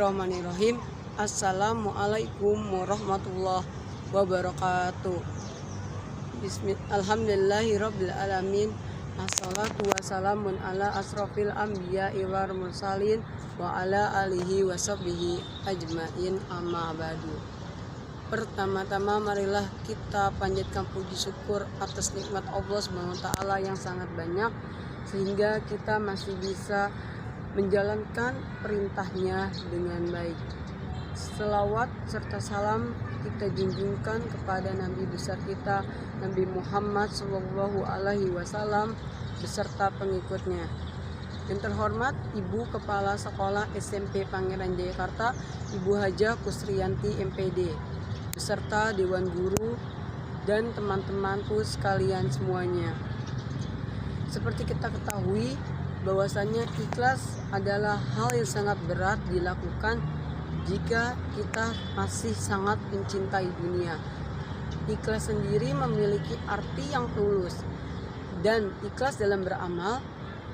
Bismillahirrahmanirrahim. Assalamualaikum warahmatullahi wabarakatuh. Alhamdulillahirabbil alamin. Assalatu wassalamun ala asrofil anbiya'i wal mursalin wa ala alihi washabbihi ajmain, amma ba'du. Pertama-tama marilah kita panjatkan puji syukur atas nikmat Allah SWT yang sangat banyak, sehingga kita masih bisa menjalankan perintahnya dengan baik. Selawat serta salam kita junjungkan kepada Nabi besar kita, Nabi Muhammad SAW beserta pengikutnya. Yang terhormat Ibu Kepala Sekolah SMP Pangeran Jayakarta, Ibu Hajah Kusriyanti MPD, beserta Dewan Guru dan teman-temanku sekalian semuanya. Seperti kita ketahui bahwasanya ikhlas adalah hal yang sangat berat dilakukan jika kita masih sangat mencintai dunia. Ikhlas sendiri memiliki arti yang tulus, dan ikhlas dalam beramal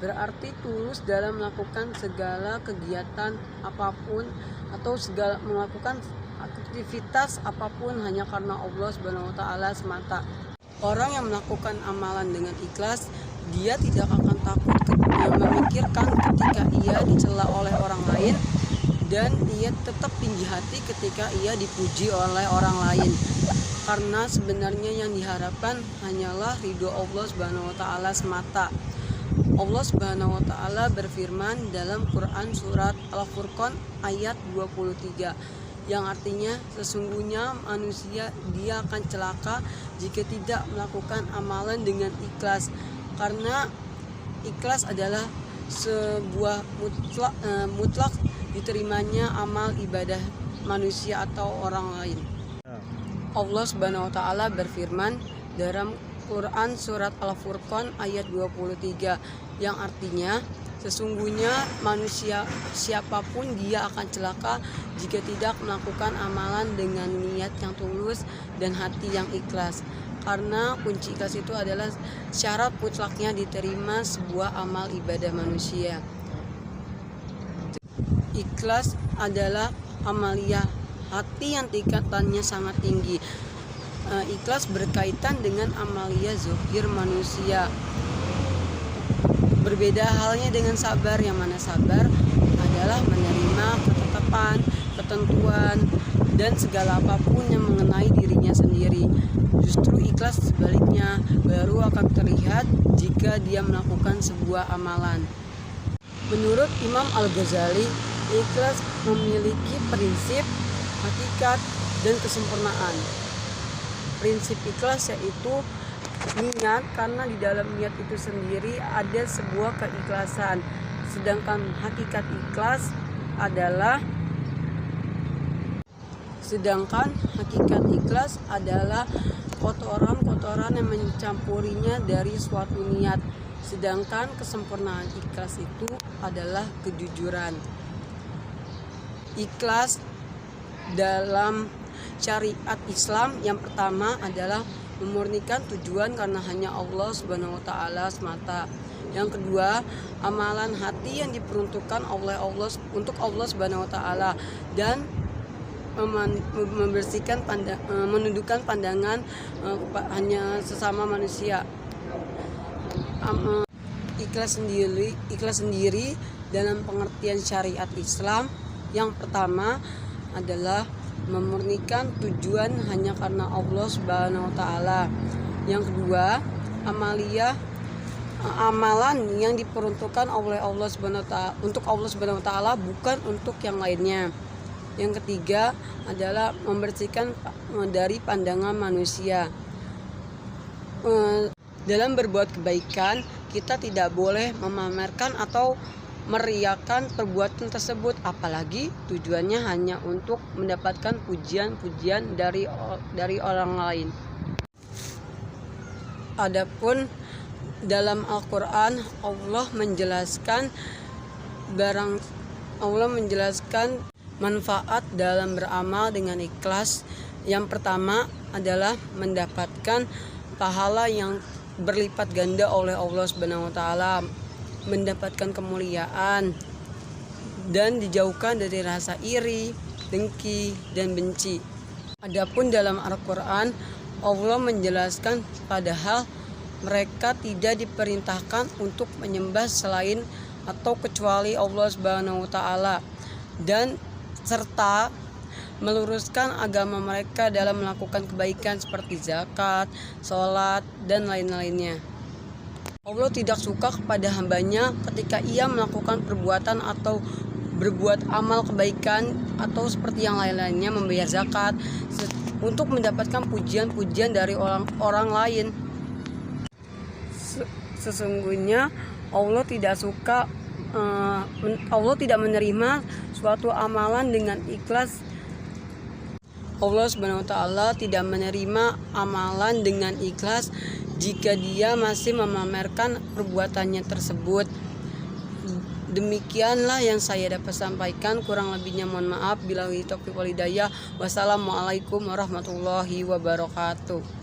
berarti tulus dalam melakukan segala kegiatan apapun atau melakukan aktivitas apapun hanya karena Allah SWT semata. Orang yang melakukan amalan dengan ikhlas, dia tidak akan takut memikirkan ketika ia dicela oleh orang lain, dan ia tetap tinggi hati ketika ia dipuji oleh orang lain, karena sebenarnya yang diharapkan hanyalah ridho Allah SWT semata. Allah SWT berfirman dalam Quran surat Al-Furqan ayat 23, yang artinya sesungguhnya manusia dia akan celaka jika tidak melakukan amalan dengan ikhlas, karena ikhlas adalah sebuah mutlak diterimanya amal ibadah manusia atau orang lain. Allah Subhanahu wa taala berfirman dalam Quran surat Al-Furqan ayat 23, yang artinya sesungguhnya manusia siapapun dia akan celaka jika tidak melakukan amalan dengan niat yang tulus dan hati yang ikhlas. Karena kunci ikhlas itu adalah syarat mutlaknya diterima sebuah amal ibadah manusia. Ikhlas adalah amalia hati yang tingkatannya sangat tinggi. Ikhlas berkaitan dengan amalia zahir manusia. Berbeda halnya dengan sabar, yang mana sabar adalah menerima ketetapan, ketentuan, dan segala apapun yang mengenai dirinya sendiri. Justru ikhlas sebaliknya baru akan terlihat jika dia melakukan sebuah amalan. Menurut Imam Al-Ghazali, ikhlas memiliki prinsip, hakikat, dan kesempurnaan. Prinsip ikhlas yaitu niat, karena di dalam niat itu sendiri ada sebuah keikhlasan. Sedangkan hakikat ikhlas adalah kotoran-kotoran yang mencampurinya dari suatu niat. Sedangkan kesempurnaan ikhlas itu adalah kejujuran. Ikhlas dalam syariat Islam yang pertama adalah memurnikan tujuan karena hanya Allah Subhanahu wa taala semata. Yang kedua, amalan hati yang diperuntukkan oleh Allah untuk Allah Subhanahu wa taala, dan membersihkan menundukkan pandangan hanya sesama manusia. Ikhlas sendiri dalam pengertian syariat Islam yang pertama adalah memurnikan tujuan hanya karena Allah Subhanahu wa taala. Yang kedua, amalan yang diperuntukkan oleh Allah Subhanahu wa taala untuk Allah Subhanahu wa taala, bukan untuk yang lainnya. Yang ketiga adalah membersihkan dari pandangan manusia. Dalam berbuat kebaikan, kita tidak boleh memamerkan atau meriakan perbuatan tersebut, apalagi tujuannya hanya untuk mendapatkan pujian-pujian dari orang lain. Adapun dalam Al-Qur'an Allah menjelaskan manfaat dalam beramal dengan ikhlas. Yang pertama adalah mendapatkan pahala yang berlipat ganda oleh Allah Subhanahu wa taala, mendapatkan kemuliaan, dan dijauhkan dari rasa iri, dengki, dan benci. Adapun dalam Al-Quran, Allah menjelaskan padahal mereka tidak diperintahkan untuk menyembah selain atau kecuali Allah Subhanahu wa Ta'ala, dan serta meluruskan agama mereka dalam melakukan kebaikan seperti zakat, sholat, dan lain-lainnya. Allah tidak suka kepada hambanya ketika ia melakukan perbuatan atau berbuat amal kebaikan atau seperti yang lain-lainnya, membayar zakat untuk mendapatkan pujian-pujian dari orang lain. Sesungguhnya Allah tidak suka, Allah tidak menerima suatu amalan dengan ikhlas. Allah Subhanahu wa Ta'ala tidak menerima amalan dengan ikhlas jika dia masih memamerkan perbuatannya tersebut. Demikianlah yang saya dapat sampaikan, kurang lebihnya mohon maaf. Billahi taufiq wal hidayah. Wassalamualaikum warahmatullahi wabarakatuh.